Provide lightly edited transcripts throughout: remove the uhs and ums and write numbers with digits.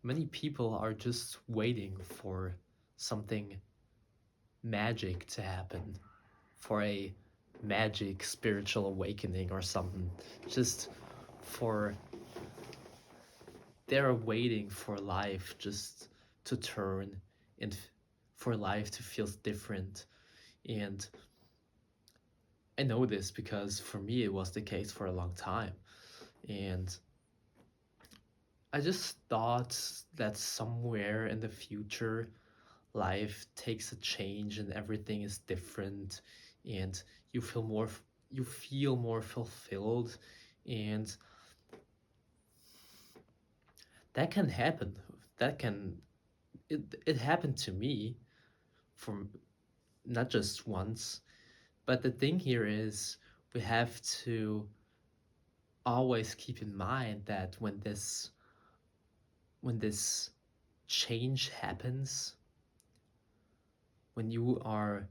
many people are just waiting for something magic to happen, for a magic spiritual awakening or something. Just for they're waiting for life just to turn and for life to feel different. And I know this because for me it was the case for a long time. And I just thought that somewhere in the future life takes a change and everything is different, and you feel more you feel more fulfilled. And that can happen. That can it happened to me from not just once. But the thing here is we have to always keep in mind that when this change happens, when you are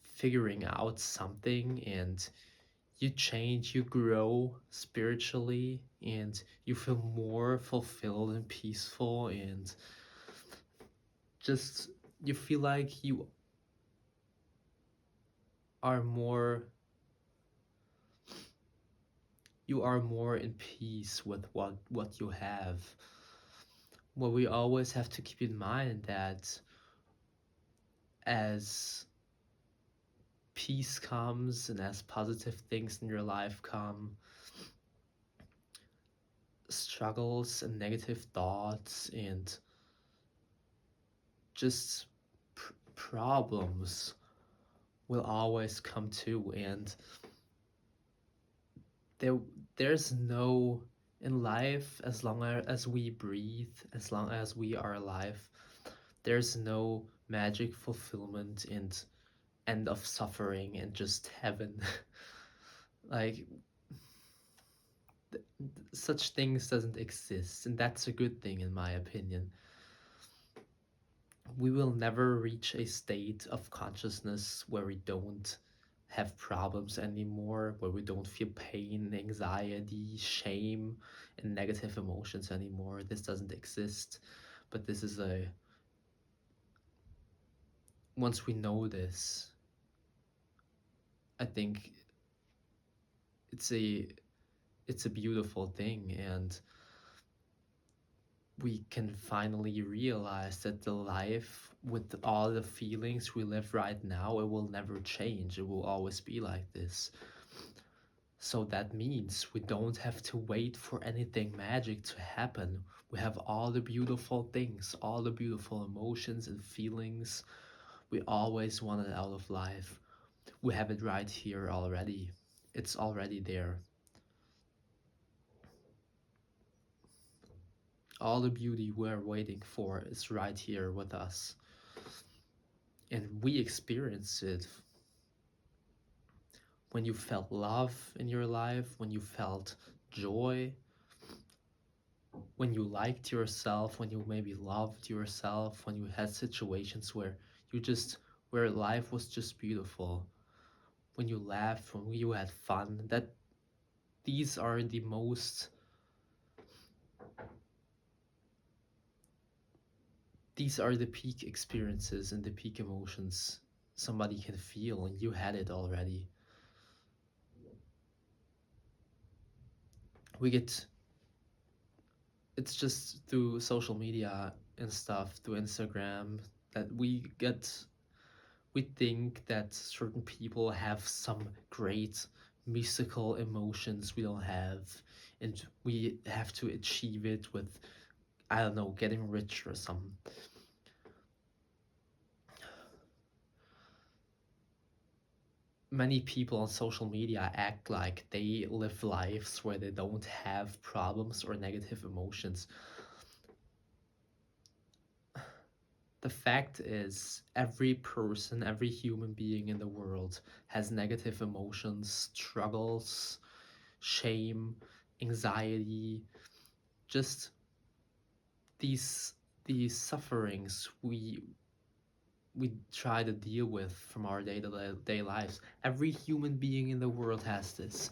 figuring out something and you change, you grow spiritually, and you feel more fulfilled and peaceful, and just you feel like are more you are more in peace with what you have. Well, we always have to keep in mind that as peace comes and as positive things in your life come, struggles and negative thoughts and just problems will always come too. And there there's no in life, as long as we breathe, as long as we are alive, there's no magic fulfillment and end of suffering and just heaven. Like such things doesn't exist, and that's a good thing in my opinion. We will never reach a state of consciousness where we don't have problems anymore, where we don't feel pain, anxiety, shame, and negative emotions anymore. This doesn't exist. But this is a once we know this, I think it's a it's a beautiful thing. And we can finally realize that the life with all the feelings we live right now, it will never change. It will always be like this. So that means we don't have to wait for anything magic to happen. We have all the beautiful things, all the beautiful emotions and feelings we always wanted out of life. We have it right here already. It's already there. All the beauty we're waiting for is right here with us. And we experience it when you felt love in your life, when you felt joy, when you liked yourself, when you maybe loved yourself, when you had situations where you just where life was just beautiful, when you laughed, when you had fun. That these are the most these are the peak experiences and the peak emotions somebody can feel, and you had it already. We get it's just through social media and stuff, through Instagram, that we think that certain people have some great mystical emotions we don't have, and we have to achieve it with, I don't know, getting rich or something. Many people on social media act like they live lives where they don't have problems or negative emotions. The fact is, every person, every human being in the world has negative emotions, struggles, shame, anxiety, just these these sufferings we try to deal with from our day-to-day lives. Every human being in the world has this.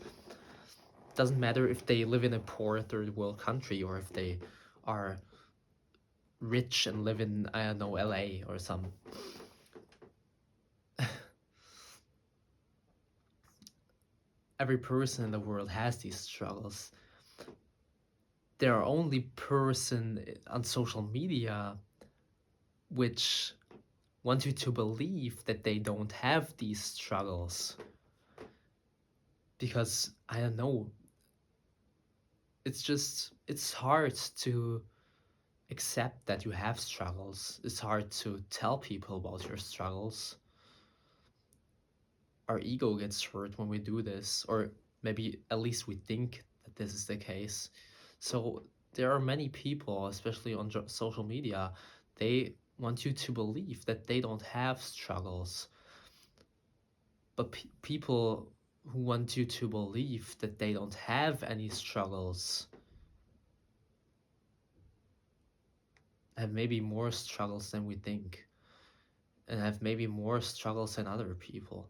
Doesn't matter if they live in a poor third world country or if they are rich and live in, I don't know, LA or some. Every person in the world has these struggles. There are only person on social media which want you to believe that they don't have these struggles. Because, I don't know, it's hard to accept that you have struggles. It's hard to tell people about your struggles. Our ego gets hurt when we do this, or maybe at least we think that this is the case. So there are many people, especially on social media, they want you to believe that they don't have struggles. But people who want you to believe that they don't have any struggles have maybe more struggles than we think, and have maybe more struggles than other people.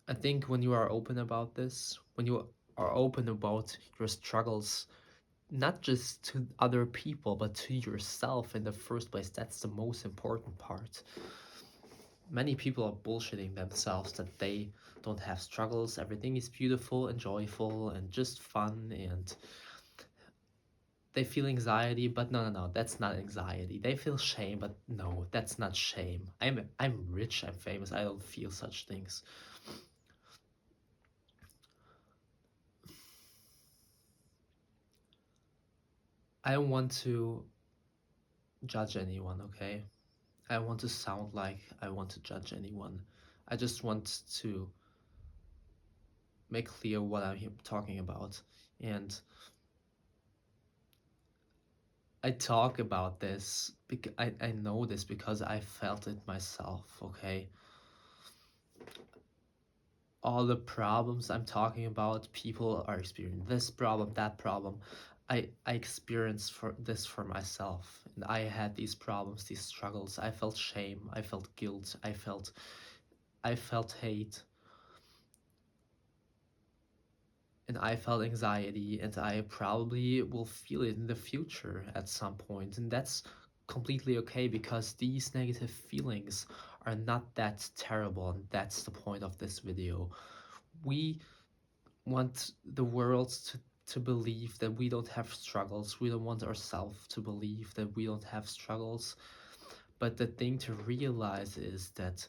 I think when you are open about this, when you are open about your struggles, not just to other people, but to yourself in the first place, that's the most important part. Many people are bullshitting themselves that they don't have struggles, everything is beautiful and joyful and just fun, and they feel anxiety, but no, that's not anxiety. They feel shame, but no, that's not shame. I'm rich, I'm famous, I don't feel such things. I don't want to judge anyone, okay? I don't want to sound like I want to judge anyone. I just want to make clear what I'm talking about. And I talk about this because I know this because I felt it myself, okay? All the problems I'm talking about, people are experiencing this problem, that problem. I experienced for myself, and I had these problems, these struggles. I felt shame, I felt guilt, I felt hate, and I felt anxiety, and I probably will feel it in the future at some point, and that's completely okay because these negative feelings are not that terrible, and that's the point of this video. We want the world to believe that we don't have struggles. We don't want ourselves to believe that we don't have struggles. But the thing to realize is that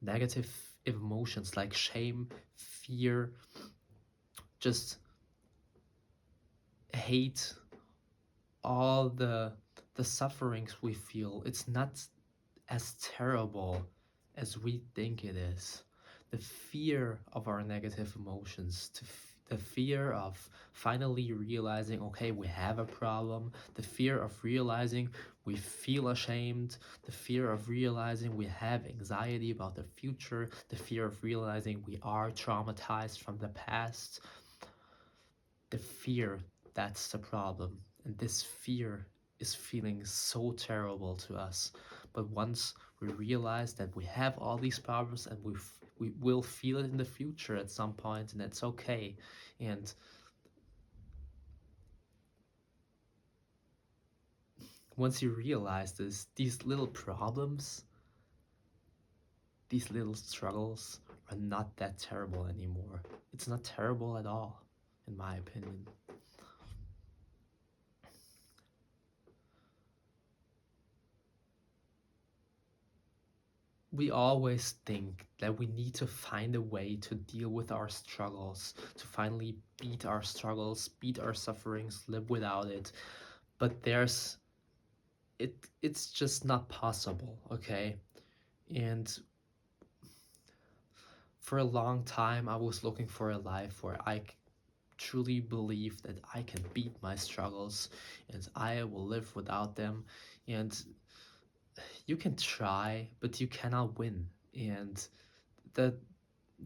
negative emotions like shame, fear, just hate, all the sufferings we feel, it's not as terrible as we think it is. The fear of our negative emotions, the fear of finally realizing, okay, we have a problem, the fear of realizing we feel ashamed, the fear of realizing we have anxiety about the future, the fear of realizing we are traumatized from the past, the fear, that's the problem. And this fear is feeling so terrible to us. But once we realize that we have all these problems and we will feel it in the future at some point, and it's okay. And once you realize this, these little problems, these little struggles are not that terrible anymore. It's not terrible at all, in my opinion. We always think that we need to find a way to deal with our struggles, to finally beat our struggles, beat our sufferings, live without it. But it's just not possible, okay? And for a long time I was looking for a life where I truly believe that I can beat my struggles and I will live without them. And you can try, but you cannot win. And the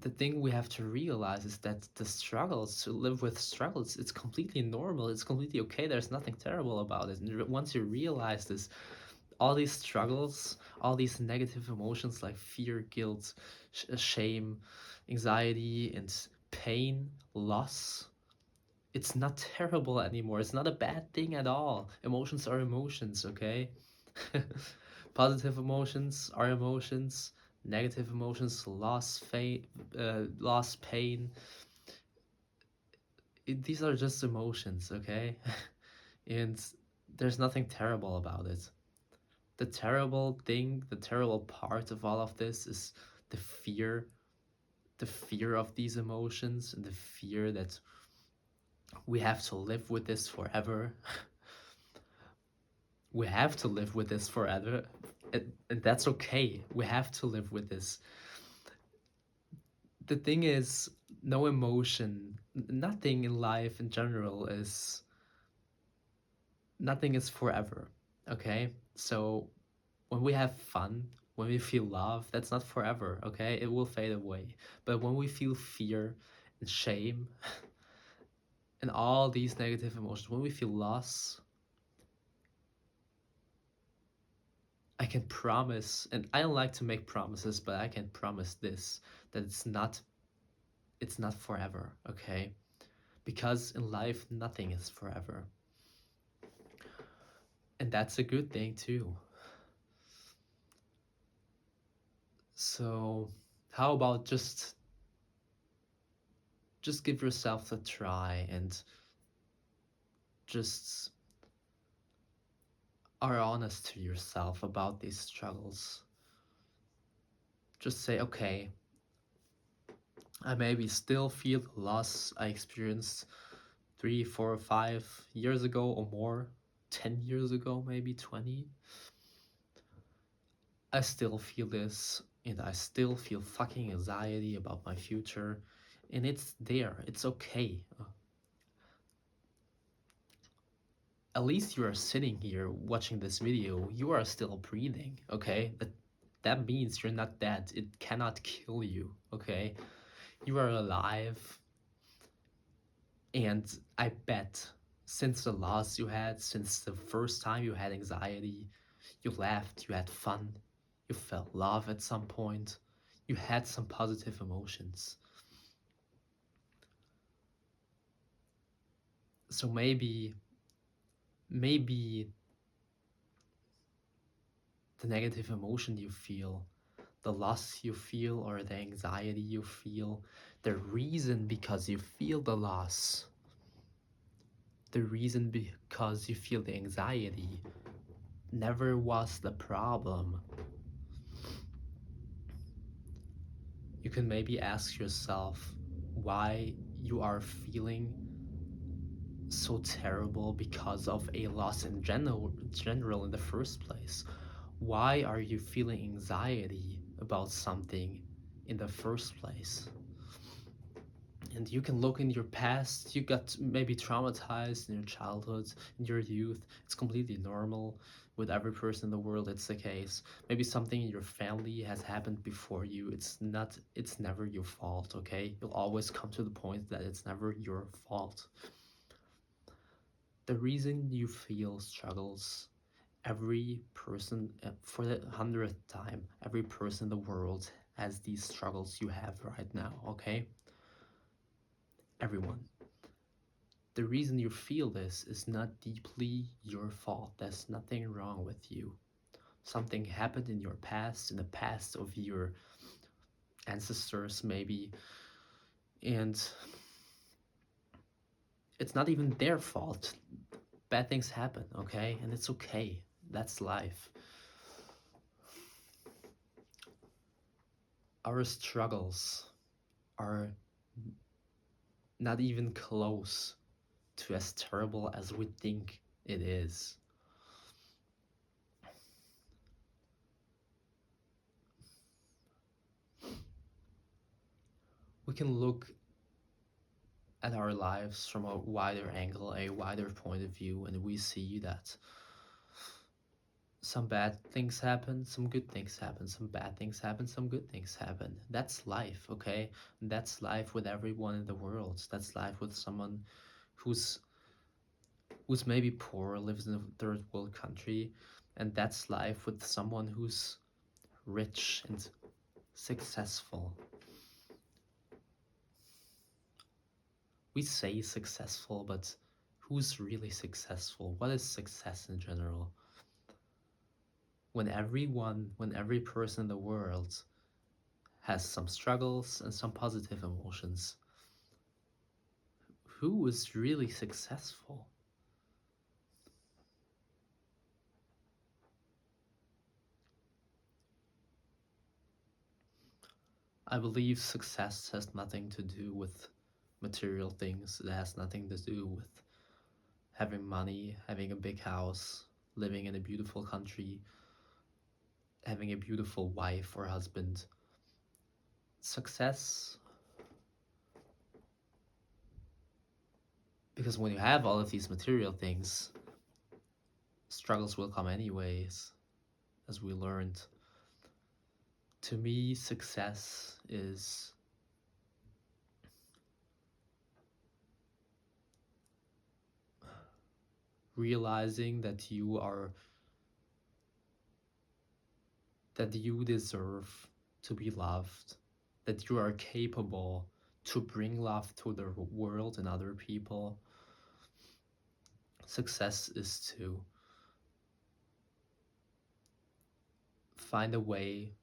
the thing we have to realize is that the struggles, to live with struggles, it's completely normal, it's completely okay, there's nothing terrible about it. And once you realize this, all these struggles, all these negative emotions like fear, guilt, shame, anxiety, and pain, loss, It's not terrible anymore. It's not a bad thing at all. Emotions are emotions, okay? Positive emotions are emotions. Negative emotions, loss, pain. These are just emotions, okay? And there's nothing terrible about it. The terrible thing, the terrible part of all of this is the fear, the fear of these emotions, and the fear that we have to live with this forever. We have to live with this forever, and that's okay. We have to live with this. The thing is, no emotion, nothing in life in general is, nothing is forever, okay? So when we have fun, when we feel love, that's not forever, okay? It will fade away. But when we feel fear and shame and all these negative emotions, when we feel loss, I can promise, and I don't like to make promises, but I can promise this, that it's not forever, okay? Because in life nothing is forever. And that's a good thing too. So how about just give yourself a try and just are honest to yourself about these struggles. Just say, okay, I maybe still feel the loss I experienced 3, 4, 5 years ago or more, 10 years ago, maybe 20. I still feel this, and I still feel fucking anxiety about my future, and it's there, it's okay. At least you are sitting here watching this video, you are still breathing, okay? That means you're not dead. It cannot kill you, okay? You are alive, and I bet since the loss you had, since the first time you had anxiety, you laughed, you had fun, you felt love at some point, you had some positive emotions. So maybe the negative emotion you feel, the loss you feel, or the anxiety you feel, the reason because you feel the loss, the reason because you feel the anxiety never was the problem. You can maybe ask yourself why you are feeling so terrible because of a loss in general in the first place. Why are you feeling anxiety about something in the first place? And you can look in your past, you got maybe traumatized in your childhood, in your youth. It's completely normal. With every person in the world, it's the case. Maybe something in your family has happened before you. It's never your fault, okay? You'll always come to the point that it's never your fault. The reason you feel struggles, every person, for the 100th time, every person in the world has these struggles you have right now, okay? Everyone. The reason you feel this is not deeply your fault. There's nothing wrong with you. Something happened in your past, in the past of your ancestors, maybe, and it's not even their fault. Bad things happen, okay? And it's okay. That's life. Our struggles are not even close to as terrible as we think it is. We can look at our lives from a wider angle, a wider point of view, and we see that some bad things happen, some good things happen, some bad things happen, some good things happen. That's life, okay? That's life with everyone in the world. That's life with someone who's maybe poor, lives in a third world country, and that's life with someone who's rich and successful. we say successful, but who's really successful? What is success in general? When every person in the world has some struggles and some positive emotions, who is really successful? I believe success has nothing to do with material things. It has nothing to do with having money, having a big house, living in a beautiful country, having a beautiful wife or husband. Success, because when you have all of these material things, struggles will come anyways, as we learned. To me, success is realizing that you deserve to be loved, that you are capable to bring love to the world and other people. Success is to find a way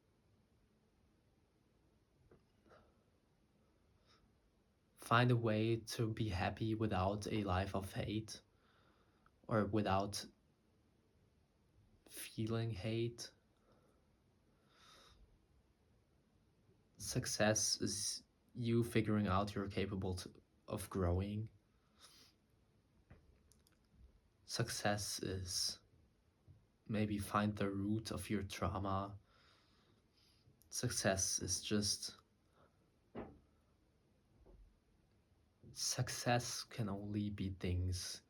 to be happy without a life of hate or without feeling hate. Success is you figuring out you're capable of growing. Success is maybe find the root of your trauma. Success is just success can only be things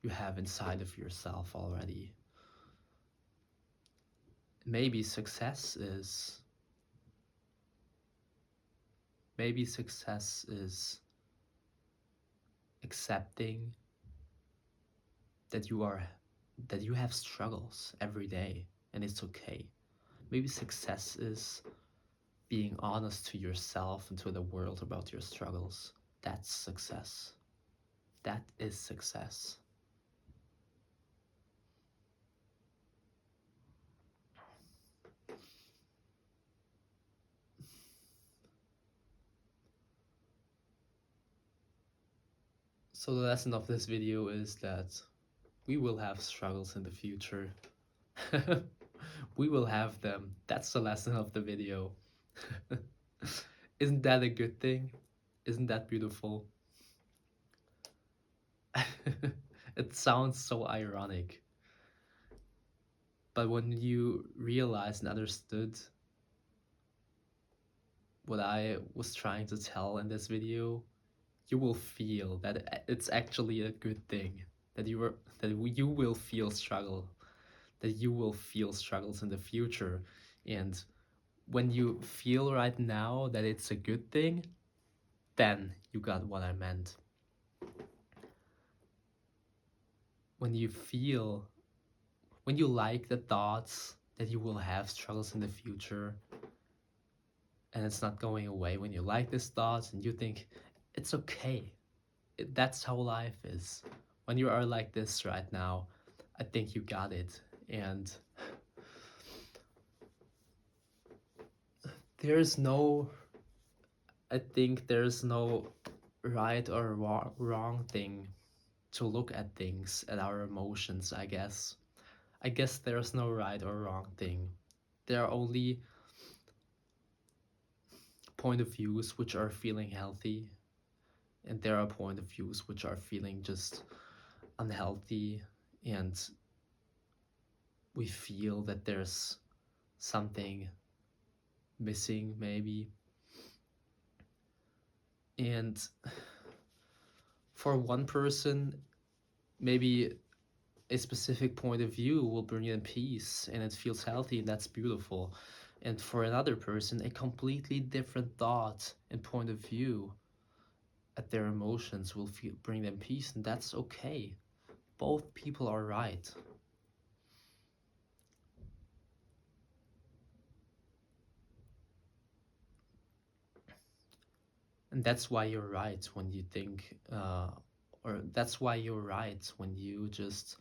you have inside of yourself already. Maybe success is accepting that you have struggles every day and it's okay. Maybe success is being honest to yourself and to the world about your struggles. That's success. That is success. So the lesson of this video is that we will have struggles in the future. We will have them. That's the lesson of the video. Isn't that a good thing? Isn't that beautiful? It sounds so ironic. But when you realized and understood what I was trying to tell in this video, you will feel that it's actually a good thing. That you will feel struggle. That you will feel struggles in the future. And when you feel right now that it's a good thing, then you got what I meant. When you like the thoughts that you will have struggles in the future and it's not going away, when you like these thoughts and you think it's okay, that's how life is. When you are like this right now, I think you got it. And I think there's no right or wrong thing to look at things, at our emotions, I guess. I guess there's no right or wrong thing. There are only point of views which are feeling healthy, and there are point of views which are feeling just unhealthy, and we feel that there's something missing maybe. And for one person, maybe a specific point of view will bring in peace and it feels healthy and that's beautiful. And for another person, a completely different thought and point of view at their emotions will bring them peace, and that's okay. Both people are right. And that's why you're right when you think, or that's why you're right when you just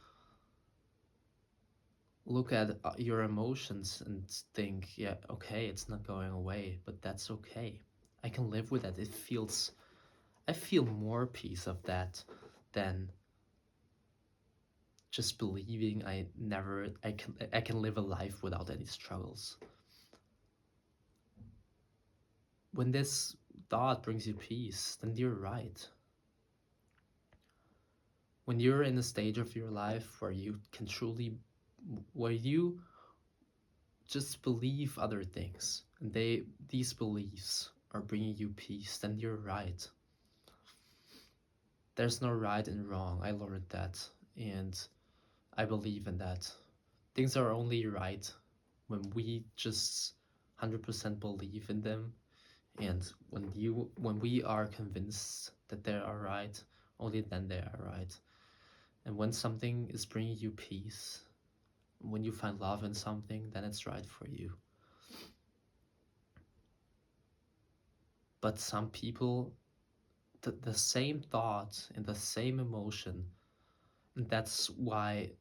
look at your emotions and think, yeah, okay, it's not going away, but that's okay. I can live with that. I feel more peace of that than just believing I can live a life without any struggles. When this thought brings you peace, then you're right. When you're in a stage of your life where you can truly, where you just believe other things, and these beliefs are bringing you peace, then you're right. There's no right and wrong. I learned that, and I believe in that. Things are only right when we just 100% believe in them, and when we are convinced that they are right, only then they are right. And when something is bringing you peace, when you find love in something, then it's right for you. But some people, the same thought and the same emotion, and that's why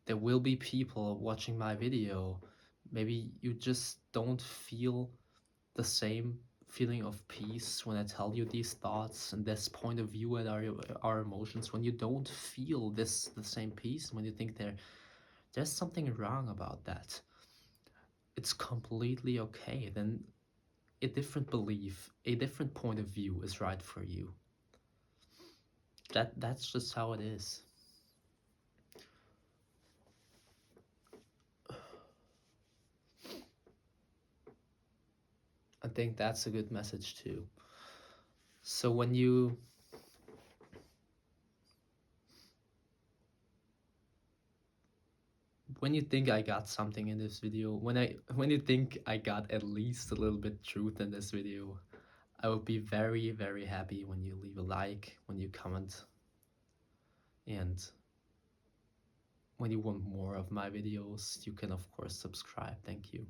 there will be people watching my video. Maybe you just don't feel the same feeling of peace when I tell you these thoughts and this point of view and our emotions. When you don't feel the same peace, when you think there's something wrong about that, it's completely okay. Then a different belief, a different point of view is right for you. That's just how it is. I think that's a good message too. So when you think I got something in this video, when you think I got at least a little bit truth in this video, I would be very, very happy when you leave a like, when you comment, and when you want more of my videos, you can of course subscribe. Thank you.